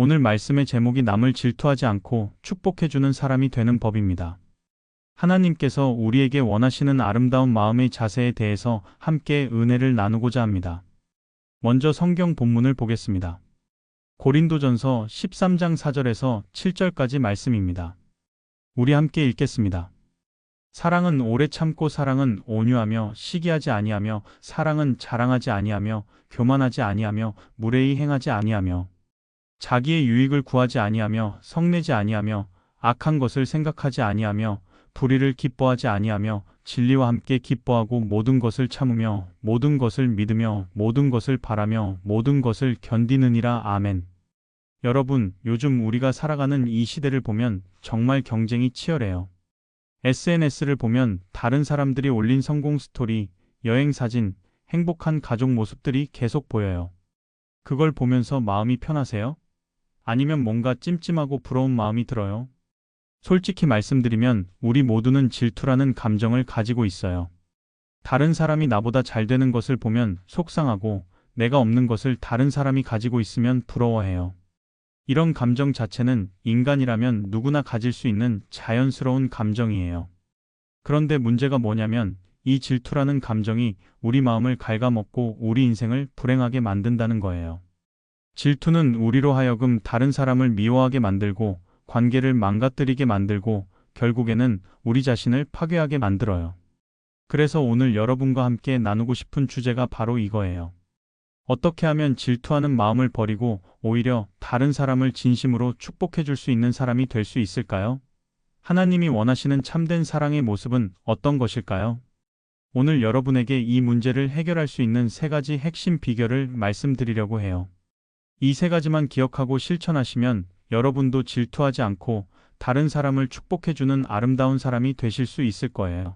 오늘 말씀의 제목이 남을 질투하지 않고 축복해주는 사람이 되는 법입니다. 하나님께서 우리에게 원하시는 아름다운 마음의 자세에 대해서 함께 은혜를 나누고자 합니다. 먼저 성경 본문을 보겠습니다. 고린도전서 13장 4절에서 7절까지 말씀입니다. 우리 함께 읽겠습니다. 사랑은 오래 참고 사랑은 온유하며 시기하지 아니하며 사랑은 자랑하지 아니하며 교만하지 아니하며 무례히 행하지 아니하며 자기의 유익을 구하지 아니하며 성내지 아니하며 악한 것을 생각하지 아니하며 불의를 기뻐하지 아니하며 진리와 함께 기뻐하고 모든 것을 참으며 모든 것을 믿으며 모든 것을 바라며 모든 것을 견디느니라. 아멘. 여러분, 요즘 우리가 살아가는 이 시대를 보면 정말 경쟁이 치열해요. SNS를 보면 다른 사람들이 올린 성공 스토리, 여행 사진, 행복한 가족 모습들이 계속 보여요. 그걸 보면서 마음이 편하세요? 아니면 뭔가 찜찜하고 부러운 마음이 들어요? 솔직히 말씀드리면 우리 모두는 질투라는 감정을 가지고 있어요. 다른 사람이 나보다 잘 되는 것을 보면 속상하고 내가 없는 것을 다른 사람이 가지고 있으면 부러워해요. 이런 감정 자체는 인간이라면 누구나 가질 수 있는 자연스러운 감정이에요. 그런데 문제가 뭐냐면 이 질투라는 감정이 우리 마음을 갉아먹고 우리 인생을 불행하게 만든다는 거예요. 질투는 우리로 하여금 다른 사람을 미워하게 만들고 관계를 망가뜨리게 만들고 결국에는 우리 자신을 파괴하게 만들어요. 그래서 오늘 여러분과 함께 나누고 싶은 주제가 바로 이거예요. 어떻게 하면 질투하는 마음을 버리고 오히려 다른 사람을 진심으로 축복해 줄 수 있는 사람이 될 수 있을까요? 하나님이 원하시는 참된 사랑의 모습은 어떤 것일까요? 오늘 여러분에게 이 문제를 해결할 수 있는 3가지 핵심 비결을 말씀드리려고 해요. 이 3가지만 기억하고 실천하시면 여러분도 질투하지 않고 다른 사람을 축복해주는 아름다운 사람이 되실 수 있을 거예요.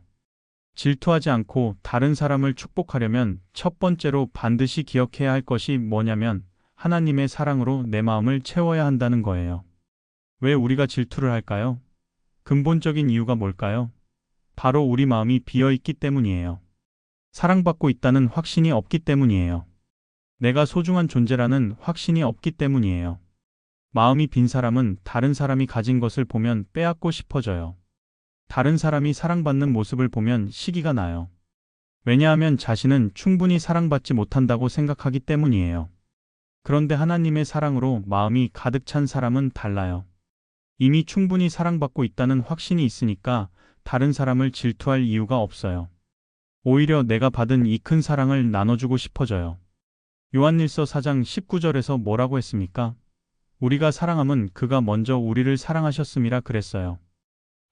질투하지 않고 다른 사람을 축복하려면 첫 번째로 반드시 기억해야 할 것이 뭐냐면 하나님의 사랑으로 내 마음을 채워야 한다는 거예요. 왜 우리가 질투를 할까요? 근본적인 이유가 뭘까요? 바로 우리 마음이 비어있기 때문이에요. 사랑받고 있다는 확신이 없기 때문이에요. 내가 소중한 존재라는 확신이 없기 때문이에요. 마음이 빈 사람은 다른 사람이 가진 것을 보면 빼앗고 싶어져요. 다른 사람이 사랑받는 모습을 보면 시기가 나요. 왜냐하면 자신은 충분히 사랑받지 못한다고 생각하기 때문이에요. 그런데 하나님의 사랑으로 마음이 가득 찬 사람은 달라요. 이미 충분히 사랑받고 있다는 확신이 있으니까 다른 사람을 질투할 이유가 없어요. 오히려 내가 받은 이 큰 사랑을 나눠주고 싶어져요. 요한일서 4장 19절에서 뭐라고 했습니까? 우리가 사랑함은 그가 먼저 우리를 사랑하셨음이라 그랬어요.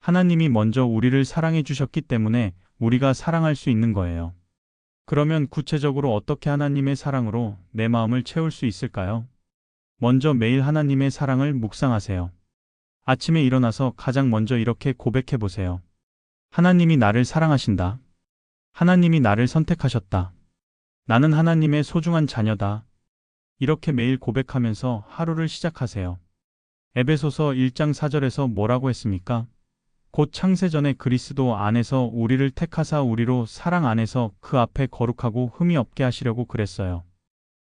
하나님이 먼저 우리를 사랑해 주셨기 때문에 우리가 사랑할 수 있는 거예요. 그러면 구체적으로 어떻게 하나님의 사랑으로 내 마음을 채울 수 있을까요? 먼저 매일 하나님의 사랑을 묵상하세요. 아침에 일어나서 가장 먼저 이렇게 고백해 보세요. 하나님이 나를 사랑하신다. 하나님이 나를 선택하셨다. 나는 하나님의 소중한 자녀다. 이렇게 매일 고백하면서 하루를 시작하세요. 에베소서 1장 4절에서 뭐라고 했습니까? 곧 창세전에 그리스도 안에서 우리를 택하사 우리로 사랑 안에서 그 앞에 거룩하고 흠이 없게 하시려고 그랬어요.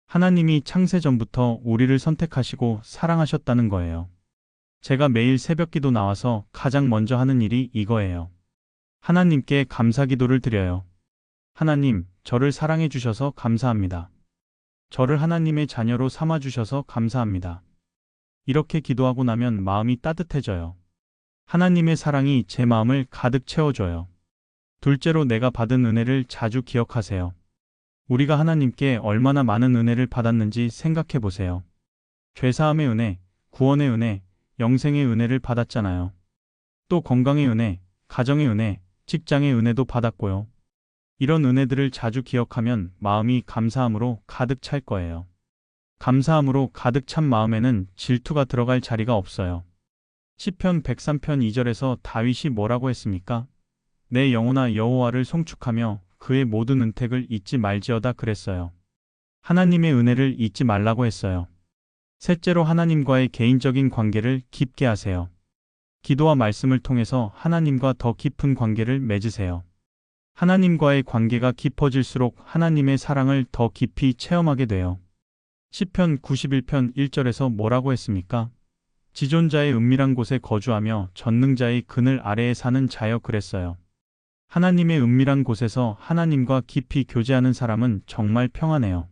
하나님이 창세전부터 우리를 선택하시고 사랑하셨다는 거예요. 제가 매일 새벽기도 나와서 가장 먼저 하는 일이 이거예요. 하나님께 감사기도를 드려요. 하나님, 저를 사랑해 주셔서 감사합니다. 저를 하나님의 자녀로 삼아 주셔서 감사합니다. 이렇게 기도하고 나면 마음이 따뜻해져요. 하나님의 사랑이 제 마음을 가득 채워줘요. 둘째로 내가 받은 은혜를 자주 기억하세요. 우리가 하나님께 얼마나 많은 은혜를 받았는지 생각해 보세요. 죄사함의 은혜, 구원의 은혜, 영생의 은혜를 받았잖아요. 또 건강의 은혜, 가정의 은혜, 직장의 은혜도 받았고요. 이런 은혜들을 자주 기억하면 마음이 감사함으로 가득 찰 거예요. 감사함으로 가득 찬 마음에는 질투가 들어갈 자리가 없어요. 시편 103편 2절에서 다윗이 뭐라고 했습니까? 내 영혼아 여호와를 송축하며 그의 모든 은택을 잊지 말지어다 그랬어요. 하나님의 은혜를 잊지 말라고 했어요. 셋째로 하나님과의 개인적인 관계를 깊게 하세요. 기도와 말씀을 통해서 하나님과 더 깊은 관계를 맺으세요. 하나님과의 관계가 깊어질수록 하나님의 사랑을 더 깊이 체험하게 돼요. 시편 91편 1절에서 뭐라고 했습니까? 지존자의 은밀한 곳에 거주하며 전능자의 그늘 아래에 사는 자여 그랬어요. 하나님의 은밀한 곳에서 하나님과 깊이 교제하는 사람은 정말 평안해요.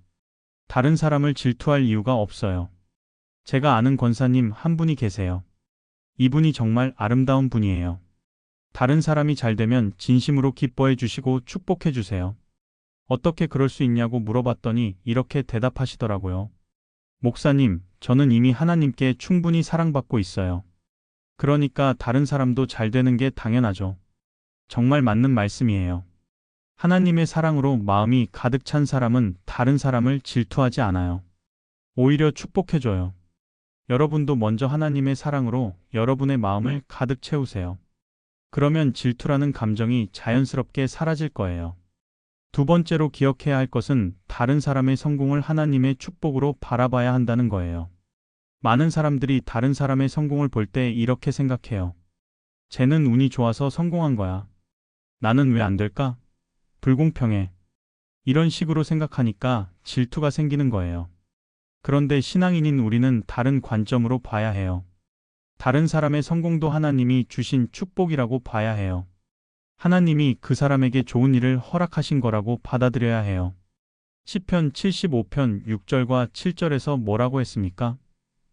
다른 사람을 질투할 이유가 없어요. 제가 아는 권사님 한 분이 계세요. 이분이 정말 아름다운 분이에요. 다른 사람이 잘 되면 진심으로 기뻐해 주시고 축복해 주세요. 어떻게 그럴 수 있냐고 물어봤더니 이렇게 대답하시더라고요. 목사님, 저는 이미 하나님께 충분히 사랑받고 있어요. 그러니까 다른 사람도 잘 되는 게 당연하죠. 정말 맞는 말씀이에요. 하나님의 사랑으로 마음이 가득 찬 사람은 다른 사람을 질투하지 않아요. 오히려 축복해줘요. 여러분도 먼저 하나님의 사랑으로 여러분의 마음을 가득 채우세요. 그러면 질투라는 감정이 자연스럽게 사라질 거예요. 두 번째로 기억해야 할 것은 다른 사람의 성공을 하나님의 축복으로 바라봐야 한다는 거예요. 많은 사람들이 다른 사람의 성공을 볼 때 이렇게 생각해요. 쟤는 운이 좋아서 성공한 거야. 나는 왜 안 될까? 불공평해. 이런 식으로 생각하니까 질투가 생기는 거예요. 그런데 신앙인인 우리는 다른 관점으로 봐야 해요. 다른 사람의 성공도 하나님이 주신 축복이라고 봐야 해요. 하나님이 그 사람에게 좋은 일을 허락하신 거라고 받아들여야 해요. 시편 75편 6절과 7절에서 뭐라고 했습니까?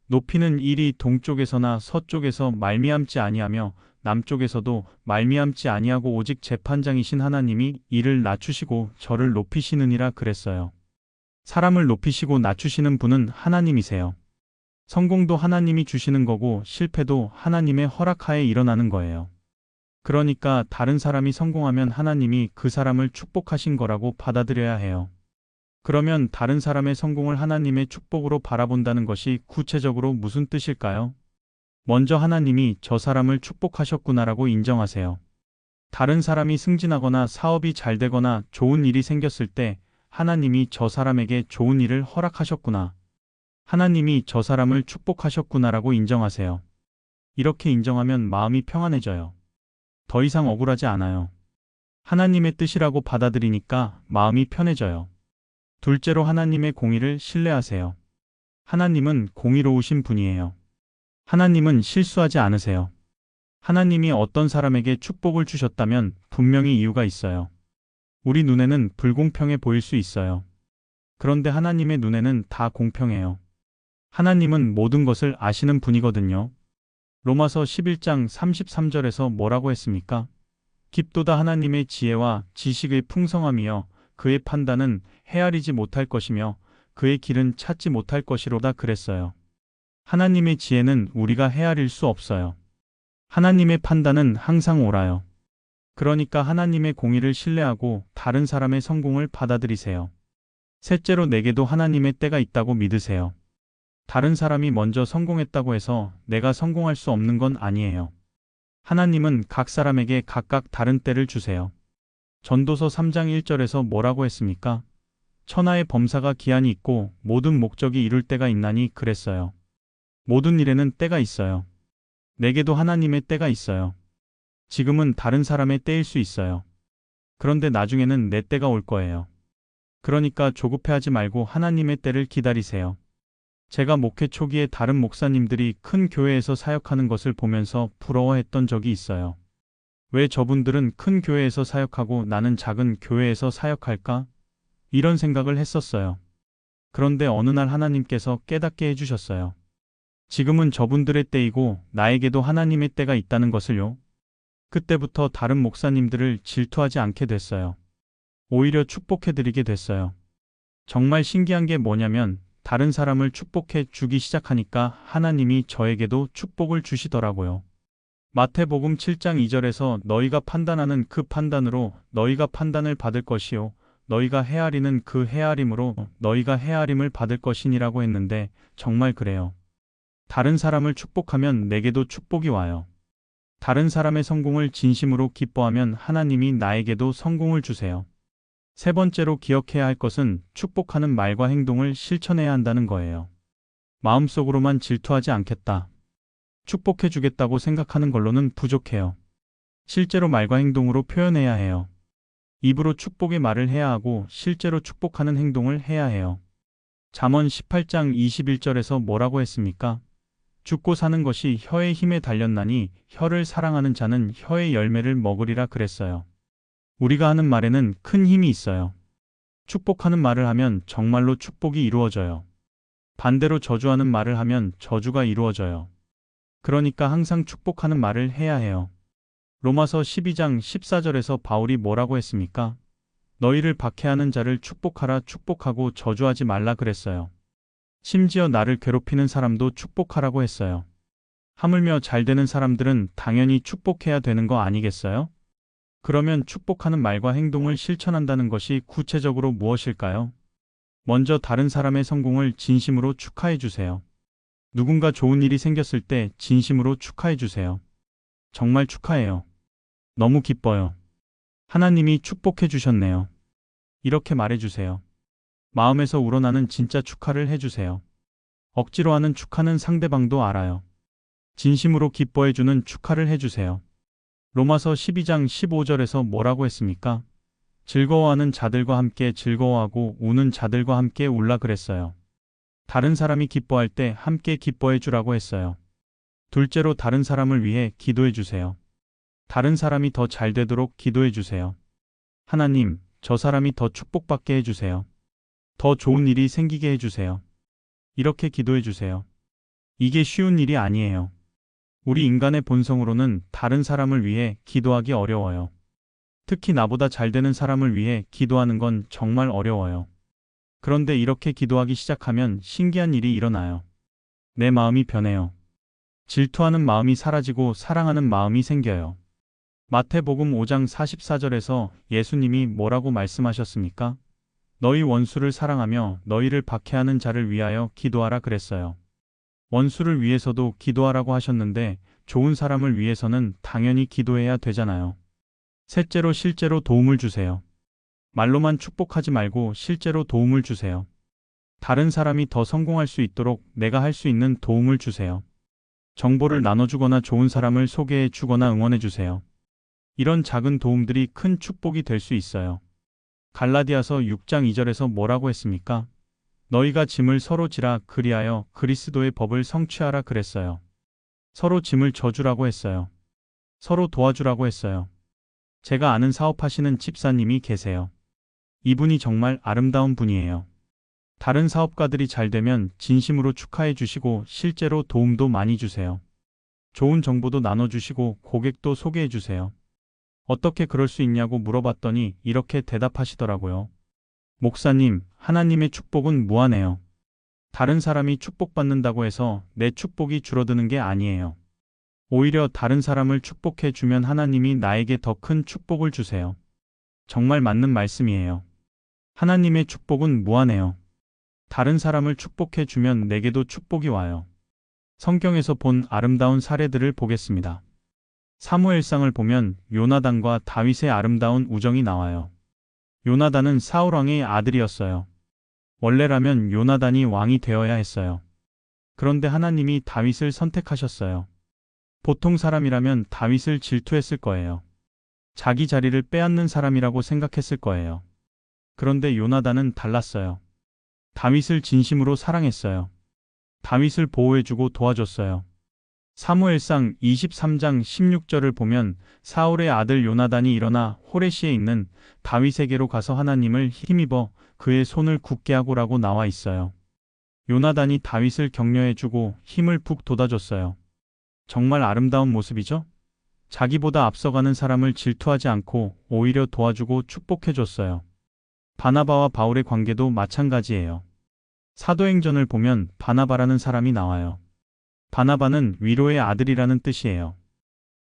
높이는 일이 동쪽에서나 서쪽에서 말미암지 아니하며 남쪽에서도 말미암지 아니하고 오직 재판장이신 하나님이 이를 낮추시고 저를 높이시느니라 그랬어요. 사람을 높이시고 낮추시는 분은 하나님이세요. 성공도 하나님이 주시는 거고 실패도 하나님의 허락하에 일어나는 거예요. 그러니까 다른 사람이 성공하면 하나님이 그 사람을 축복하신 거라고 받아들여야 해요. 그러면 다른 사람의 성공을 하나님의 축복으로 바라본다는 것이 구체적으로 무슨 뜻일까요? 먼저 하나님이 저 사람을 축복하셨구나라고 인정하세요. 다른 사람이 승진하거나 사업이 잘 되거나 좋은 일이 생겼을 때 하나님이 저 사람에게 좋은 일을 허락하셨구나. 하나님이 저 사람을 축복하셨구나라고 인정하세요. 이렇게 인정하면 마음이 평안해져요. 더 이상 억울하지 않아요. 하나님의 뜻이라고 받아들이니까 마음이 편해져요. 둘째로 하나님의 공의를 신뢰하세요. 하나님은 공의로우신 분이에요. 하나님은 실수하지 않으세요. 하나님이 어떤 사람에게 축복을 주셨다면 분명히 이유가 있어요. 우리 눈에는 불공평해 보일 수 있어요. 그런데 하나님의 눈에는 다 공평해요. 하나님은 모든 것을 아시는 분이거든요. 로마서 11장 33절에서 뭐라고 했습니까? 깊도다 하나님의 지혜와 지식의 풍성함이여 그의 판단은 헤아리지 못할 것이며 그의 길은 찾지 못할 것이로다 그랬어요. 하나님의 지혜는 우리가 헤아릴 수 없어요. 하나님의 판단은 항상 옳아요. 그러니까 하나님의 공의를 신뢰하고 다른 사람의 성공을 받아들이세요. 셋째로 내게도 하나님의 때가 있다고 믿으세요. 다른 사람이 먼저 성공했다고 해서 내가 성공할 수 없는 건 아니에요. 하나님은 각 사람에게 각각 다른 때를 주세요. 전도서 3장 1절에서 뭐라고 했습니까? 천하의 범사가 기한이 있고 모든 목적이 이룰 때가 있나니 그랬어요. 모든 일에는 때가 있어요. 내게도 하나님의 때가 있어요. 지금은 다른 사람의 때일 수 있어요. 그런데 나중에는 내 때가 올 거예요. 그러니까 조급해하지 말고 하나님의 때를 기다리세요. 제가 목회 초기에 다른 목사님들이 큰 교회에서 사역하는 것을 보면서 부러워했던 적이 있어요. 왜 저분들은 큰 교회에서 사역하고 나는 작은 교회에서 사역할까? 이런 생각을 했었어요. 그런데 어느 날 하나님께서 깨닫게 해주셨어요. 지금은 저분들의 때이고 나에게도 하나님의 때가 있다는 것을요. 그때부터 다른 목사님들을 질투하지 않게 됐어요. 오히려 축복해드리게 됐어요. 정말 신기한 게 뭐냐면 다른 사람을 축복해 주기 시작하니까 하나님이 저에게도 축복을 주시더라고요. 마태복음 7장 2절에서 너희가 판단하는 그 판단으로 너희가 판단을 받을 것이요 너희가 헤아리는 그 헤아림으로 너희가 헤아림을 받을 것이니라고 했는데 정말 그래요. 다른 사람을 축복하면 내게도 축복이 와요. 다른 사람의 성공을 진심으로 기뻐하면 하나님이 나에게도 성공을 주세요. 세 번째로 기억해야 할 것은 축복하는 말과 행동을 실천해야 한다는 거예요. 마음속으로만 질투하지 않겠다. 축복해 주겠다고 생각하는 걸로는 부족해요. 실제로 말과 행동으로 표현해야 해요. 입으로 축복의 말을 해야 하고 실제로 축복하는 행동을 해야 해요. 잠언 18장 21절에서 뭐라고 했습니까? 죽고 사는 것이 혀의 힘에 달렸나니 혀를 사랑하는 자는 혀의 열매를 먹으리라 그랬어요. 우리가 하는 말에는 큰 힘이 있어요. 축복하는 말을 하면 정말로 축복이 이루어져요. 반대로 저주하는 말을 하면 저주가 이루어져요. 그러니까 항상 축복하는 말을 해야 해요. 로마서 12장 14절에서 바울이 뭐라고 했습니까? 너희를 박해하는 자를 축복하라 축복하고 저주하지 말라 그랬어요. 심지어 나를 괴롭히는 사람도 축복하라고 했어요. 하물며 잘 되는 사람들은 당연히 축복해야 되는 거 아니겠어요? 그러면 축복하는 말과 행동을 실천한다는 것이 구체적으로 무엇일까요? 먼저 다른 사람의 성공을 진심으로 축하해 주세요. 누군가 좋은 일이 생겼을 때 진심으로 축하해 주세요. 정말 축하해요. 너무 기뻐요. 하나님이 축복해 주셨네요. 이렇게 말해 주세요. 마음에서 우러나는 진짜 축하를 해 주세요. 억지로 하는 축하는 상대방도 알아요. 진심으로 기뻐해 주는 축하를 해 주세요. 로마서 12장 15절에서 뭐라고 했습니까? 즐거워하는 자들과 함께 즐거워하고 우는 자들과 함께 울라 그랬어요. 다른 사람이 기뻐할 때 함께 기뻐해 주라고 했어요. 둘째로 다른 사람을 위해 기도해 주세요. 다른 사람이 더 잘 되도록 기도해 주세요. 하나님, 저 사람이 더 축복받게 해 주세요. 더 좋은 일이 생기게 해 주세요. 이렇게 기도해 주세요. 이게 쉬운 일이 아니에요. 우리 인간의 본성으로는 다른 사람을 위해 기도하기 어려워요. 특히 나보다 잘 되는 사람을 위해 기도하는 건 정말 어려워요. 그런데 이렇게 기도하기 시작하면 신기한 일이 일어나요. 내 마음이 변해요. 질투하는 마음이 사라지고 사랑하는 마음이 생겨요. 마태복음 5장 44절에서 예수님이 뭐라고 말씀하셨습니까? 너희 원수를 사랑하며 너희를 박해하는 자를 위하여 기도하라 그랬어요. 원수를 위해서도 기도하라고 하셨는데 좋은 사람을 위해서는 당연히 기도해야 되잖아요. 셋째로 실제로 도움을 주세요. 말로만 축복하지 말고 실제로 도움을 주세요. 다른 사람이 더 성공할 수 있도록 내가 할 수 있는 도움을 주세요. 정보를 나눠주거나 좋은 사람을 소개해 주거나 응원해 주세요. 이런 작은 도움들이 큰 축복이 될 수 있어요. 갈라디아서 6장 2절에서 뭐라고 했습니까? 너희가 짐을 서로 지라 그리하여 그리스도의 법을 성취하라 그랬어요. 서로 짐을 져주라고 했어요. 서로 도와주라고 했어요. 제가 아는 사업하시는 집사님이 계세요. 이분이 정말 아름다운 분이에요. 다른 사업가들이 잘 되면 진심으로 축하해 주시고 실제로 도움도 많이 주세요. 좋은 정보도 나눠주시고 고객도 소개해 주세요. 어떻게 그럴 수 있냐고 물어봤더니 이렇게 대답하시더라고요. 목사님, 하나님의 축복은 무한해요. 다른 사람이 축복받는다고 해서 내 축복이 줄어드는 게 아니에요. 오히려 다른 사람을 축복해 주면 하나님이 나에게 더 큰 축복을 주세요. 정말 맞는 말씀이에요. 하나님의 축복은 무한해요. 다른 사람을 축복해 주면 내게도 축복이 와요. 성경에서 본 아름다운 사례들을 보겠습니다. 사무엘상을 보면 요나단과 다윗의 아름다운 우정이 나와요. 요나단은 사울 왕의 아들이었어요. 원래라면 요나단이 왕이 되어야 했어요. 그런데 하나님이 다윗을 선택하셨어요. 보통 사람이라면 다윗을 질투했을 거예요. 자기 자리를 빼앗는 사람이라고 생각했을 거예요. 그런데 요나단은 달랐어요. 다윗을 진심으로 사랑했어요. 다윗을 보호해주고 도와줬어요. 사무엘상 23장 16절을 보면 사울의 아들 요나단이 일어나 호레시에 있는 다윗에게로 가서 하나님을 힘입어 그의 손을 굳게 하고라고 나와 있어요. 요나단이 다윗을 격려해주고 힘을 푹 돋아줬어요. 정말 아름다운 모습이죠? 자기보다 앞서가는 사람을 질투하지 않고 오히려 도와주고 축복해줬어요. 바나바와 바울의 관계도 마찬가지예요. 사도행전을 보면 바나바라는 사람이 나와요. 바나바는 위로의 아들이라는 뜻이에요.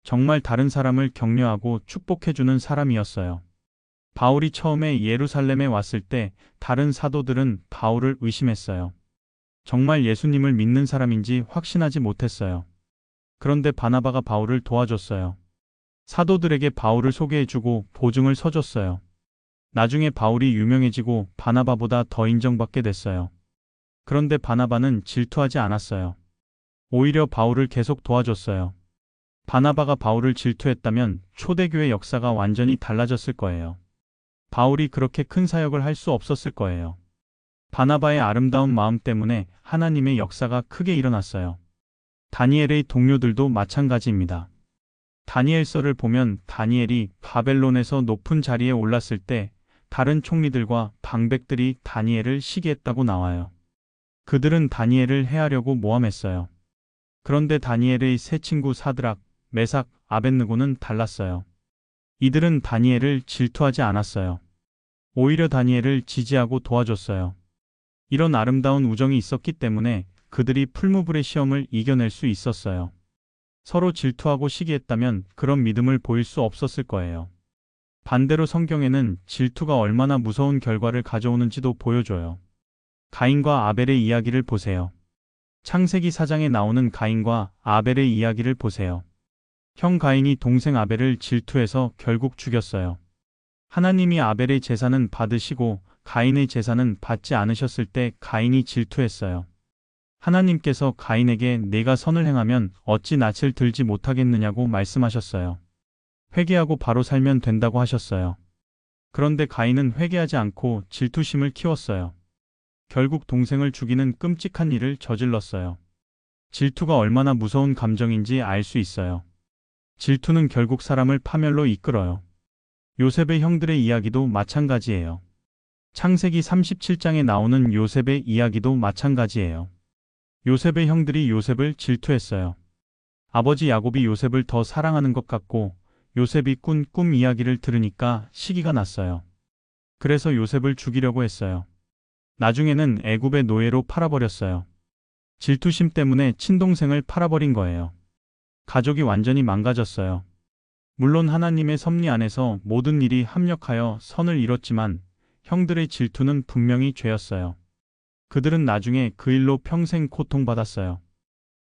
정말 다른 사람을 격려하고 축복해주는 사람이었어요. 바울이 처음에 예루살렘에 왔을 때 다른 사도들은 바울을 의심했어요. 정말 예수님을 믿는 사람인지 확신하지 못했어요. 그런데 바나바가 바울을 도와줬어요. 사도들에게 바울을 소개해주고 보증을 서줬어요. 나중에 바울이 유명해지고 바나바보다 더 인정받게 됐어요. 그런데 바나바는 질투하지 않았어요. 오히려 바울을 계속 도와줬어요. 바나바가 바울을 질투했다면 초대교회 역사가 완전히 달라졌을 거예요. 바울이 그렇게 큰 사역을 할 수 없었을 거예요. 바나바의 아름다운 마음 때문에 하나님의 역사가 크게 일어났어요. 다니엘의 동료들도 마찬가지입니다. 다니엘서를 보면 다니엘이 바벨론에서 높은 자리에 올랐을 때 다른 총리들과 방백들이 다니엘을 시기했다고 나와요. 그들은 다니엘을 해하려고 모함했어요. 그런데 다니엘의 세 친구 사드락, 메삭, 아벳느고는 달랐어요. 이들은 다니엘을 질투하지 않았어요. 오히려 다니엘을 지지하고 도와줬어요. 이런 아름다운 우정이 있었기 때문에 그들이 풀무불의 시험을 이겨낼 수 있었어요. 서로 질투하고 시기했다면 그런 믿음을 보일 수 없었을 거예요. 반대로 성경에는 질투가 얼마나 무서운 결과를 가져오는지도 보여줘요. 가인과 아벨의 이야기를 보세요. 창세기 4장에 나오는 가인과 아벨의 이야기를 보세요. 형 가인이 동생 아벨을 질투해서 결국 죽였어요. 하나님이 아벨의 제사는 받으시고 가인의 제사는 받지 않으셨을 때 가인이 질투했어요. 하나님께서 가인에게 네가 선을 행하면 어찌 낯을 들지 못하겠느냐고 말씀하셨어요. 회개하고 바로 살면 된다고 하셨어요. 그런데 가인은 회개하지 않고 질투심을 키웠어요. 결국 동생을 죽이는 끔찍한 일을 저질렀어요. 질투가 얼마나 무서운 감정인지 알 수 있어요. 질투는 결국 사람을 파멸로 이끌어요. 요셉의 형들의 이야기도 마찬가지예요. 창세기 37장에 나오는 요셉의 이야기도 마찬가지예요. 요셉의 형들이 요셉을 질투했어요. 아버지 야곱이 요셉을 더 사랑하는 것 같고 요셉이 꾼 꿈 이야기를 들으니까 시기가 났어요. 그래서 요셉을 죽이려고 했어요. 나중에는 애굽의 노예로 팔아버렸어요. 질투심 때문에 친동생을 팔아버린 거예요. 가족이 완전히 망가졌어요. 물론 하나님의 섭리 안에서 모든 일이 합력하여 선을 이뤘지만 형들의 질투는 분명히 죄였어요. 그들은 나중에 그 일로 평생 고통받았어요.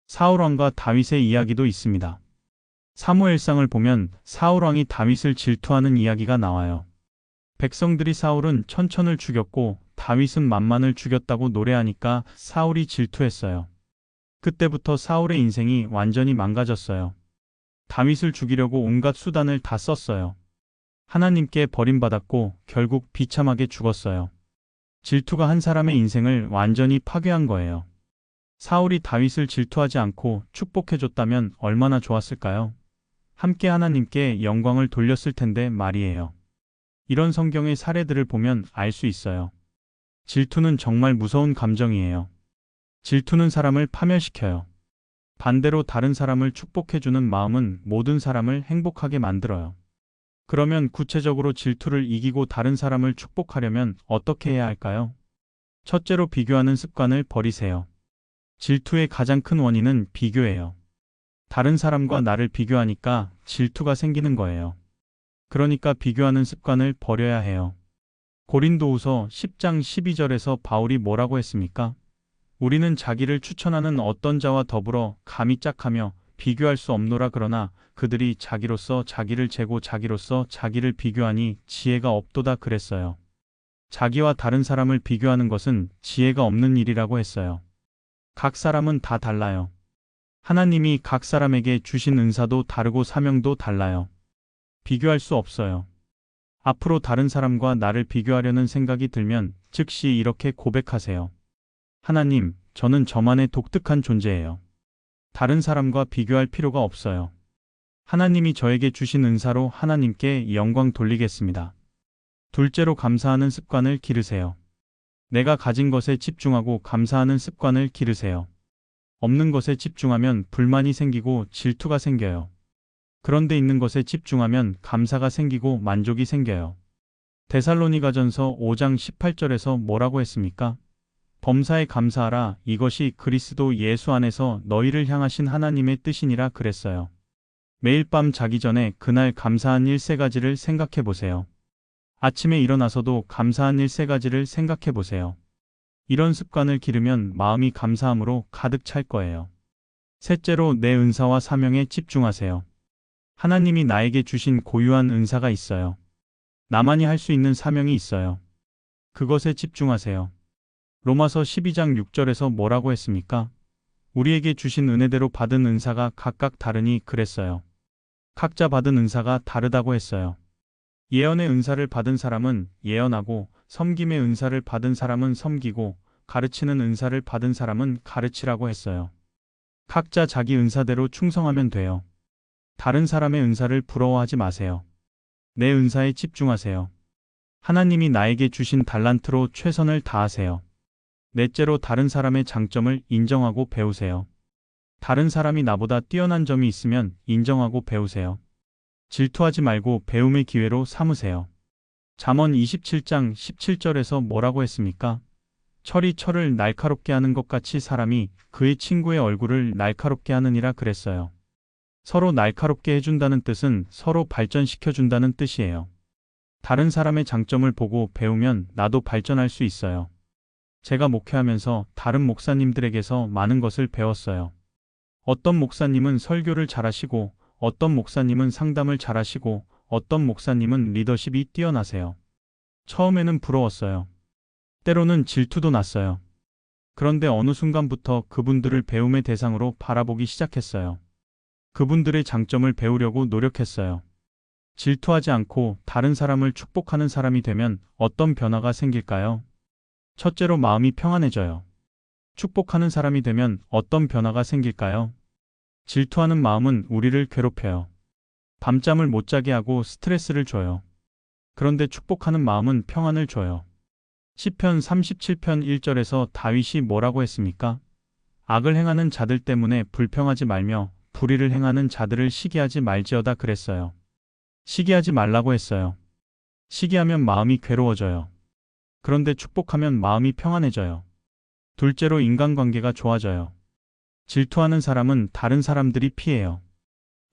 사울왕과 다윗의 이야기도 있습니다. 사무엘상을 보면 사울왕이 다윗을 질투하는 이야기가 나와요. 백성들이 사울은 천천을 죽였고 다윗은 만만을 죽였다고 노래하니까 사울이 질투했어요. 그때부터 사울의 인생이 완전히 망가졌어요. 다윗을 죽이려고 온갖 수단을 다 썼어요. 하나님께 버림받았고 결국 비참하게 죽었어요. 질투가 한 사람의 인생을 완전히 파괴한 거예요. 사울이 다윗을 질투하지 않고 축복해줬다면 얼마나 좋았을까요? 함께 하나님께 영광을 돌렸을 텐데 말이에요. 이런 성경의 사례들을 보면 알 수 있어요. 질투는 정말 무서운 감정이에요. 질투는 사람을 파멸시켜요. 반대로 다른 사람을 축복해주는 마음은 모든 사람을 행복하게 만들어요. 그러면 구체적으로 질투를 이기고 다른 사람을 축복하려면 어떻게 해야 할까요? 첫째로 비교하는 습관을 버리세요. 질투의 가장 큰 원인은 비교예요. 다른 사람과 나를 비교하니까 질투가 생기는 거예요. 그러니까 비교하는 습관을 버려야 해요. 고린도후서 10장 12절에서 바울이 뭐라고 했습니까? 우리는 자기를 추천하는 어떤 자와 더불어 감히 짝하며 비교할 수 없노라. 그러나 그들이 자기로서 자기를 재고 자기로서 자기를 비교하니 지혜가 없도다 그랬어요. 자기와 다른 사람을 비교하는 것은 지혜가 없는 일이라고 했어요. 각 사람은 다 달라요. 하나님이 각 사람에게 주신 은사도 다르고 사명도 달라요. 비교할 수 없어요. 앞으로 다른 사람과 나를 비교하려는 생각이 들면 즉시 이렇게 고백하세요. 하나님, 저는 저만의 독특한 존재예요. 다른 사람과 비교할 필요가 없어요. 하나님이 저에게 주신 은사로 하나님께 영광 돌리겠습니다. 둘째로 감사하는 습관을 기르세요. 내가 가진 것에 집중하고 감사하는 습관을 기르세요. 없는 것에 집중하면 불만이 생기고 질투가 생겨요. 그런데 있는 것에 집중하면 감사가 생기고 만족이 생겨요. 데살로니가전서 5장 18절에서 뭐라고 했습니까? 범사에 감사하라. 이것이 그리스도 예수 안에서 너희를 향하신 하나님의 뜻이니라 그랬어요. 매일 밤 자기 전에 그날 감사한 일 3가지를 생각해 보세요. 아침에 일어나서도 감사한 일 3가지를 생각해 보세요. 이런 습관을 기르면 마음이 감사함으로 가득 찰 거예요. 셋째로 내 은사와 사명에 집중하세요. 하나님이 나에게 주신 고유한 은사가 있어요. 나만이 할 수 있는 사명이 있어요. 그것에 집중하세요. 로마서 12장 6절에서 뭐라고 했습니까? 우리에게 주신 은혜대로 받은 은사가 각각 다르니 그랬어요. 각자 받은 은사가 다르다고 했어요. 예언의 은사를 받은 사람은 예언하고 섬김의 은사를 받은 사람은 섬기고 가르치는 은사를 받은 사람은 가르치라고 했어요. 각자 자기 은사대로 충성하면 돼요. 다른 사람의 은사를 부러워하지 마세요. 내 은사에 집중하세요. 하나님이 나에게 주신 달란트로 최선을 다하세요. 넷째로 다른 사람의 장점을 인정하고 배우세요. 다른 사람이 나보다 뛰어난 점이 있으면 인정하고 배우세요. 질투하지 말고 배움의 기회로 삼으세요. 잠언 27장 17절에서 뭐라고 했습니까? 철이 철을 날카롭게 하는 것 같이 사람이 그의 친구의 얼굴을 날카롭게 하느니라 그랬어요. 서로 날카롭게 해준다는 뜻은 서로 발전시켜준다는 뜻이에요. 다른 사람의 장점을 보고 배우면 나도 발전할 수 있어요. 제가 목회하면서 다른 목사님들에게서 많은 것을 배웠어요. 어떤 목사님은 설교를 잘하시고, 어떤 목사님은 상담을 잘하시고, 어떤 목사님은 리더십이 뛰어나세요. 처음에는 부러웠어요. 때로는 질투도 났어요. 그런데 어느 순간부터 그분들을 배움의 대상으로 바라보기 시작했어요. 그분들의 장점을 배우려고 노력했어요. 질투하지 않고 다른 사람을 축복하는 사람이 되면 어떤 변화가 생길까요? 첫째로 마음이 평안해져요. 축복하는 사람이 되면 어떤 변화가 생길까요? 질투하는 마음은 우리를 괴롭혀요. 밤잠을 못 자게 하고 스트레스를 줘요. 그런데 축복하는 마음은 평안을 줘요. 시편 37편 1절에서 다윗이 뭐라고 했습니까? 악을 행하는 자들 때문에 불평하지 말며 불의를 행하는 자들을 시기하지 말지어다 그랬어요. 시기하지 말라고 했어요. 시기하면 마음이 괴로워져요. 그런데 축복하면 마음이 평안해져요. 둘째로 인간관계가 좋아져요. 질투하는 사람은 다른 사람들이 피해요.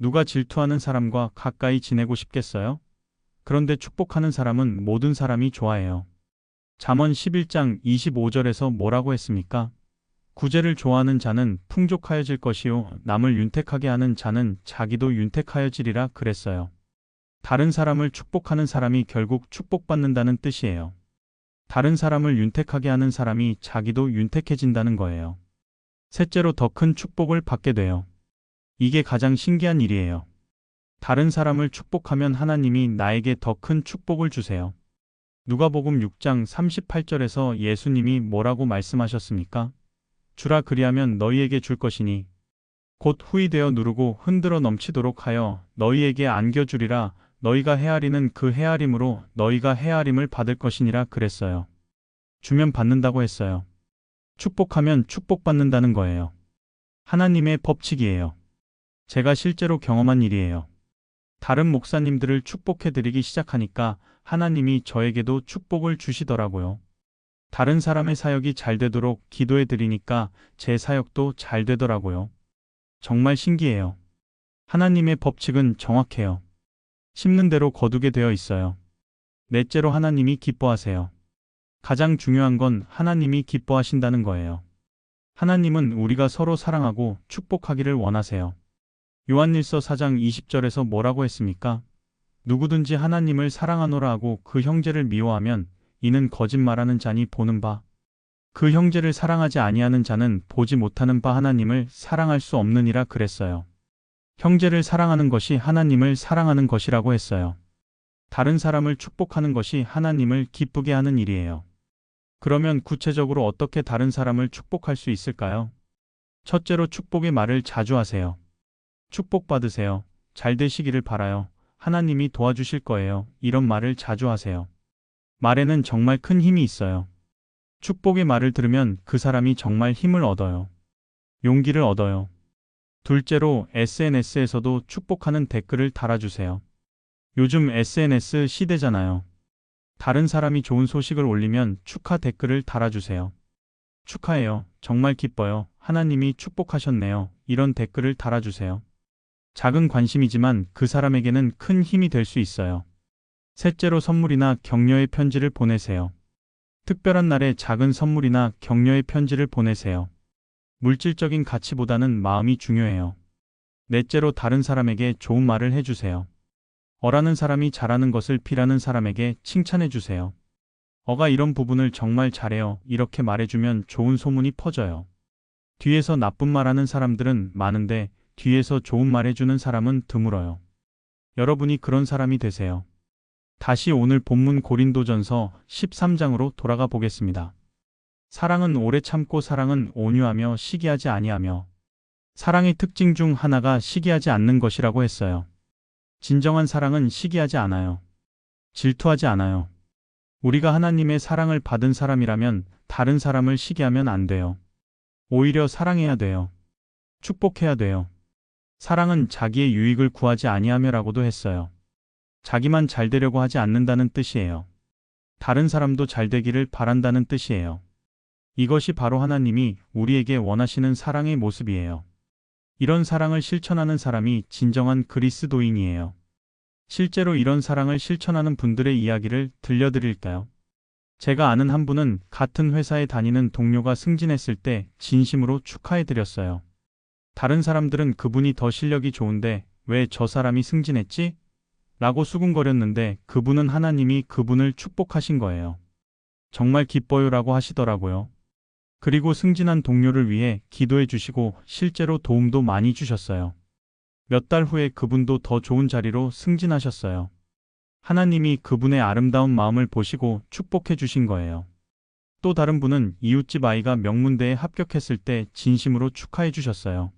누가 질투하는 사람과 가까이 지내고 싶겠어요? 그런데 축복하는 사람은 모든 사람이 좋아해요. 잠언 11장 25절에서 뭐라고 했습니까? 구제를 좋아하는 자는 풍족하여질 것이요 남을 윤택하게 하는 자는 자기도 윤택하여지리라 그랬어요. 다른 사람을 축복하는 사람이 결국 축복받는다는 뜻이에요. 다른 사람을 윤택하게 하는 사람이 자기도 윤택해진다는 거예요. 셋째로 더 큰 축복을 받게 돼요. 이게 가장 신기한 일이에요. 다른 사람을 축복하면 하나님이 나에게 더 큰 축복을 주세요. 누가복음 6장 38절에서 예수님이 뭐라고 말씀하셨습니까? 주라 그리하면 너희에게 줄 것이니 곧 후히 되어 누르고 흔들어 넘치도록 하여 너희에게 안겨주리라. 너희가 헤아리는 그 헤아림으로 너희가 헤아림을 받을 것이니라 그랬어요. 주면 받는다고 했어요. 축복하면 축복받는다는 거예요. 하나님의 법칙이에요. 제가 실제로 경험한 일이에요. 다른 목사님들을 축복해드리기 시작하니까 하나님이 저에게도 축복을 주시더라고요. 다른 사람의 사역이 잘 되도록 기도해드리니까 제 사역도 잘 되더라고요. 정말 신기해요. 하나님의 법칙은 정확해요. 심는 대로 거두게 되어 있어요. 넷째로 하나님이 기뻐하세요. 가장 중요한 건 하나님이 기뻐하신다는 거예요. 하나님은 우리가 서로 사랑하고 축복하기를 원하세요. 요한일서 4장 20절에서 뭐라고 했습니까? 누구든지 하나님을 사랑하노라 하고 그 형제를 미워하면 이는 거짓말하는 자니 보는 바. 그 형제를 사랑하지 아니하는 자는 보지 못하는 바 하나님을 사랑할 수 없느니라 그랬어요. 형제를 사랑하는 것이 하나님을 사랑하는 것이라고 했어요. 다른 사람을 축복하는 것이 하나님을 기쁘게 하는 일이에요. 그러면 구체적으로 어떻게 다른 사람을 축복할 수 있을까요? 첫째로 축복의 말을 자주 하세요. 축복받으세요. 잘 되시기를 바라요. 하나님이 도와주실 거예요. 이런 말을 자주 하세요. 말에는 정말 큰 힘이 있어요. 축복의 말을 들으면 그 사람이 정말 힘을 얻어요. 용기를 얻어요. 둘째로 SNS에서도 축복하는 댓글을 달아주세요. 요즘 SNS 시대잖아요. 다른 사람이 좋은 소식을 올리면 축하 댓글을 달아주세요. 축하해요. 정말 기뻐요. 하나님이 축복하셨네요. 이런 댓글을 달아주세요. 작은 관심이지만 그 사람에게는 큰 힘이 될 수 있어요. 셋째로 선물이나 격려의 편지를 보내세요. 특별한 날에 작은 선물이나 격려의 편지를 보내세요. 물질적인 가치보다는 마음이 중요해요. 넷째로 다른 사람에게 좋은 말을 해주세요. 어라는 사람이 잘하는 것을 B라는 사람에게 칭찬해주세요. 어가 이런 부분을 정말 잘해요. 이렇게 말해주면 좋은 소문이 퍼져요. 뒤에서 나쁜 말하는 사람들은 많은데 뒤에서 좋은 말 해주는 사람은 드물어요. 여러분이 그런 사람이 되세요. 다시 오늘 본문 고린도전서 13장으로 돌아가 보겠습니다. 사랑은 오래 참고 사랑은 온유하며 시기하지 아니하며 사랑의 특징 중 하나가 시기하지 않는 것이라고 했어요. 진정한 사랑은 시기하지 않아요. 질투하지 않아요. 우리가 하나님의 사랑을 받은 사람이라면 다른 사람을 시기하면 안 돼요. 오히려 사랑해야 돼요. 축복해야 돼요. 사랑은 자기의 유익을 구하지 아니하며라고도 했어요. 자기만 잘 되려고 하지 않는다는 뜻이에요. 다른 사람도 잘 되기를 바란다는 뜻이에요. 이것이 바로 하나님이 우리에게 원하시는 사랑의 모습이에요. 이런 사랑을 실천하는 사람이 진정한 그리스도인이에요. 실제로 이런 사랑을 실천하는 분들의 이야기를 들려드릴까요? 제가 아는 한 분은 같은 회사에 다니는 동료가 승진했을 때 진심으로 축하해드렸어요. 다른 사람들은 그분이 더 실력이 좋은데 왜 저 사람이 승진했지? 라고 수군거렸는데 그분은 하나님이 그분을 축복하신 거예요. 정말 기뻐요 라고 하시더라고요. 그리고 승진한 동료를 위해 기도해 주시고 실제로 도움도 많이 주셨어요. 몇 달 후에 그분도 더 좋은 자리로 승진하셨어요. 하나님이 그분의 아름다운 마음을 보시고 축복해 주신 거예요. 또 다른 분은 이웃집 아이가 명문대에 합격했을 때 진심으로 축하해 주셨어요.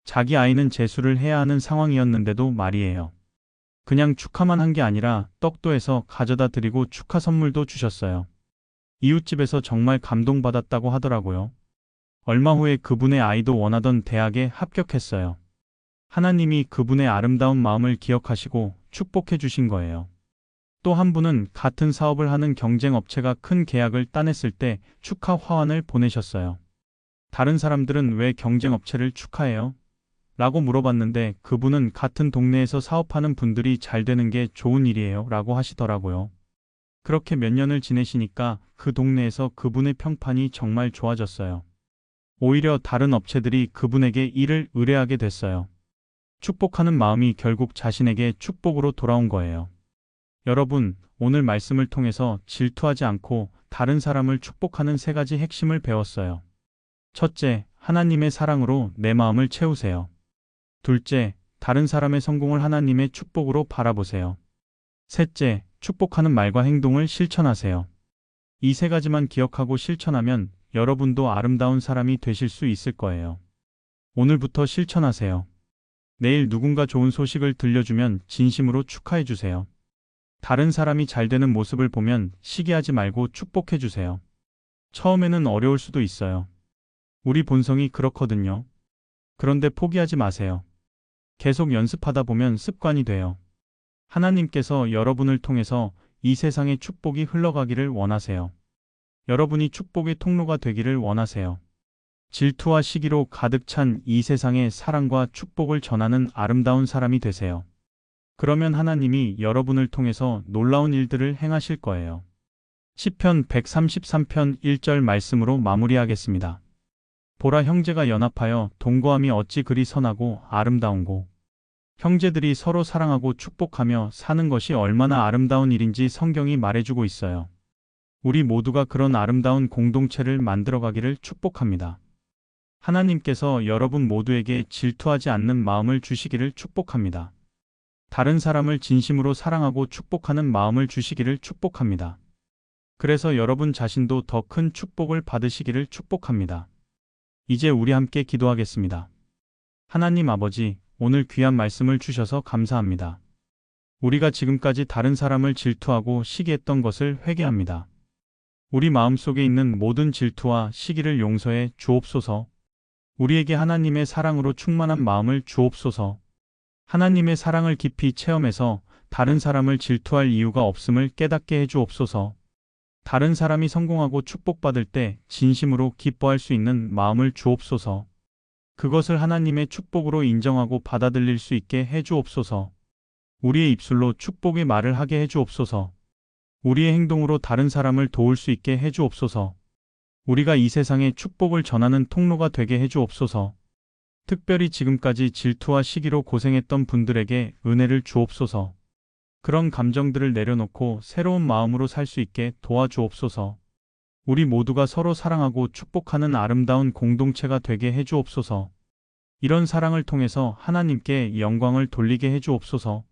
자기 아이는 재수를 해야 하는 상황이었는데도 말이에요. 그냥 축하만 한 게 아니라 떡도 해서 가져다 드리고 축하 선물도 주셨어요. 이웃집에서 정말 감동받았다고 하더라고요. 얼마 후에 그분의 아이도 원하던 대학에 합격했어요. 하나님이 그분의 아름다운 마음을 기억하시고 축복해 주신 거예요. 또 한 분은 같은 사업을 하는 경쟁 업체가 큰 계약을 따냈을 때 축하 화환을 보내셨어요. 다른 사람들은 왜 경쟁 업체를 축하해요? 라고 물어봤는데 그분은 같은 동네에서 사업하는 분들이 잘 되는 게 좋은 일이에요 라고 하시더라고요. 그렇게 몇 년을 지내시니까 그 동네에서 그분의 평판이 정말 좋아졌어요. 오히려 다른 업체들이 그분에게 일을 의뢰하게 됐어요. 축복하는 마음이 결국 자신에게 축복으로 돌아온 거예요. 여러분, 오늘 말씀을 통해서 질투하지 않고 다른 사람을 축복하는 세 가지 핵심을 배웠어요. 첫째, 하나님의 사랑으로 내 마음을 채우세요. 둘째, 다른 사람의 성공을 하나님의 축복으로 바라보세요. 셋째, 축복하는 말과 행동을 실천하세요. 이 세 가지만 기억하고 실천하면 여러분도 아름다운 사람이 되실 수 있을 거예요. 오늘부터 실천하세요. 내일 누군가 좋은 소식을 들려주면 진심으로 축하해 주세요. 다른 사람이 잘 되는 모습을 보면 시기하지 말고 축복해 주세요. 처음에는 어려울 수도 있어요. 우리 본성이 그렇거든요. 그런데 포기하지 마세요. 계속 연습하다 보면 습관이 돼요. 하나님께서 여러분을 통해서 이 세상의 축복이 흘러가기를 원하세요. 여러분이 축복의 통로가 되기를 원하세요. 질투와 시기로 가득 찬 이 세상에 사랑과 축복을 전하는 아름다운 사람이 되세요. 그러면 하나님이 여러분을 통해서 놀라운 일들을 행하실 거예요. 시편 133편 1절 말씀으로 마무리하겠습니다. 보라, 형제가 연합하여 동거함이 어찌 그리 선하고 아름다운고. 형제들이 서로 사랑하고 축복하며 사는 것이 얼마나 아름다운 일인지 성경이 말해주고 있어요. 우리 모두가 그런 아름다운 공동체를 만들어가기를 축복합니다. 하나님께서 여러분 모두에게 질투하지 않는 마음을 주시기를 축복합니다. 다른 사람을 진심으로 사랑하고 축복하는 마음을 주시기를 축복합니다. 그래서 여러분 자신도 더 큰 축복을 받으시기를 축복합니다. 이제 우리 함께 기도하겠습니다. 하나님 아버지, 오늘 귀한 말씀을 주셔서 감사합니다. 우리가 지금까지 다른 사람을 질투하고 시기했던 것을 회개합니다. 우리 마음속에 있는 모든 질투와 시기를 용서해 주옵소서. 우리에게 하나님의 사랑으로 충만한 마음을 주옵소서. 하나님의 사랑을 깊이 체험해서 다른 사람을 질투할 이유가 없음을 깨닫게 해 주옵소서. 다른 사람이 성공하고 축복받을 때 진심으로 기뻐할 수 있는 마음을 주옵소서. 그것을 하나님의 축복으로 인정하고 받아들일 수 있게 해 주옵소서. 우리의 입술로 축복의 말을 하게 해 주옵소서. 우리의 행동으로 다른 사람을 도울 수 있게 해 주옵소서. 우리가 이 세상에 축복을 전하는 통로가 되게 해 주옵소서. 특별히 지금까지 질투와 시기로 고생했던 분들에게 은혜를 주옵소서. 그런 감정들을 내려놓고 새로운 마음으로 살 수 있게 도와주옵소서. 우리 모두가 서로 사랑하고 축복하는 아름다운 공동체가 되게 해 주옵소서. 이런 사랑을 통해서 하나님께 영광을 돌리게 해 주옵소서.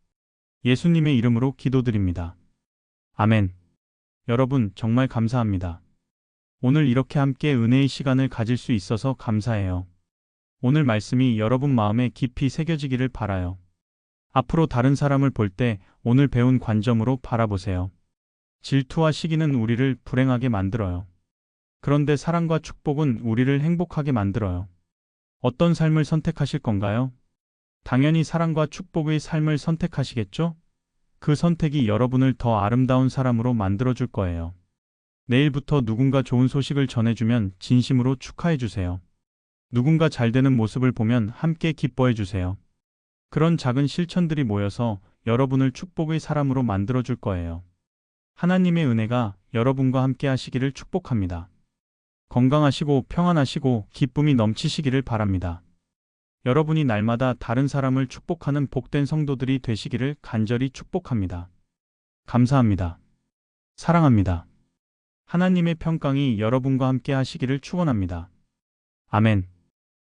예수님의 이름으로 기도드립니다. 아멘. 여러분, 정말 감사합니다. 오늘 이렇게 함께 은혜의 시간을 가질 수 있어서 감사해요. 오늘 말씀이 여러분 마음에 깊이 새겨지기를 바라요. 앞으로 다른 사람을 볼 때 오늘 배운 관점으로 바라보세요. 질투와 시기는 우리를 불행하게 만들어요. 그런데 사랑과 축복은 우리를 행복하게 만들어요. 어떤 삶을 선택하실 건가요? 당연히 사랑과 축복의 삶을 선택하시겠죠? 그 선택이 여러분을 더 아름다운 사람으로 만들어줄 거예요. 내일부터 누군가 좋은 소식을 전해주면 진심으로 축하해주세요. 누군가 잘 되는 모습을 보면 함께 기뻐해주세요. 그런 작은 실천들이 모여서 여러분을 축복의 사람으로 만들어줄 거예요. 하나님의 은혜가 여러분과 함께 하시기를 축복합니다. 건강하시고 평안하시고 기쁨이 넘치시기를 바랍니다. 여러분이 날마다 다른 사람을 축복하는 복된 성도들이 되시기를 간절히 축복합니다. 감사합니다. 사랑합니다. 하나님의 평강이 여러분과 함께 하시기를 축원합니다. 아멘.